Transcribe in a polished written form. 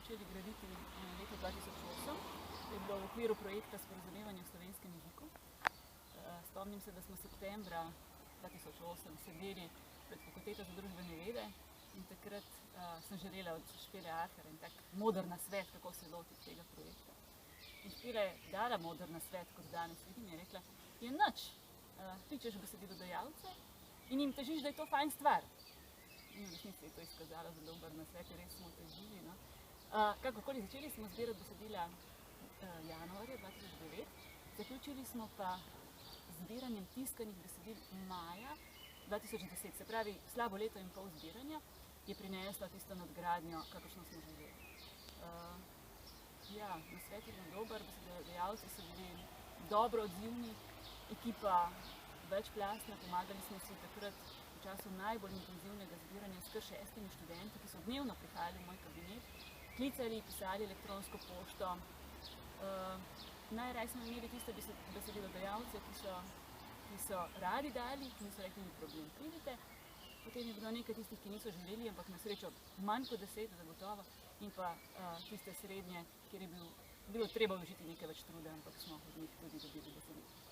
začeli graditi leta 2008. To je bilo v okviru projekta Sporazumevanja v slovenskem jeziku. Spomnim se, da smo septembra 2008 sedeli pred Fakulteto za družbene vede in takrat sem želela od Špele Arhar en tak moder nasvet, kako se lotiti tega projekta. In Špela je dala moder nasvet, kot danes vidim, je rekla, je nič, kličeš besedilodajalce in jim težiš, da je to fajn stvar. In v resnici je to izkazalo za dober nasvet, res smo težili. No? Kakorkoli, začeli smo zbirati besedila januarja 2009, zaključili smo pa zbiranjem tiskanih besedil maja 2010, se pravi slabo leto in pol zbiranja je prinesla tisto nadgradnjo, kakršno smo želeli. Ja, nasvet je bil dober, besedilodajalci so bili dobro odzivni, ekipa večplastna, pomagali smo si takrat v času najbolj intenzivnega zbiranja s kar 6 študenti, ki so dnevno prihajali v moj kabinet, klicali, pisali elektronsko pošto. Najraje smo imeli tiste besedilodajalce, ki so radi dali, ki niso rekli, ni problem, pridite. Potem je bilo nekaj tistih, ki niso želeli, ampak na srečo manj kot 10 zagotovo, in pa tiste srednje, kjer je bilo treba vložiti nekaj več truda, ampak smo od njih tudi dobili besedilo.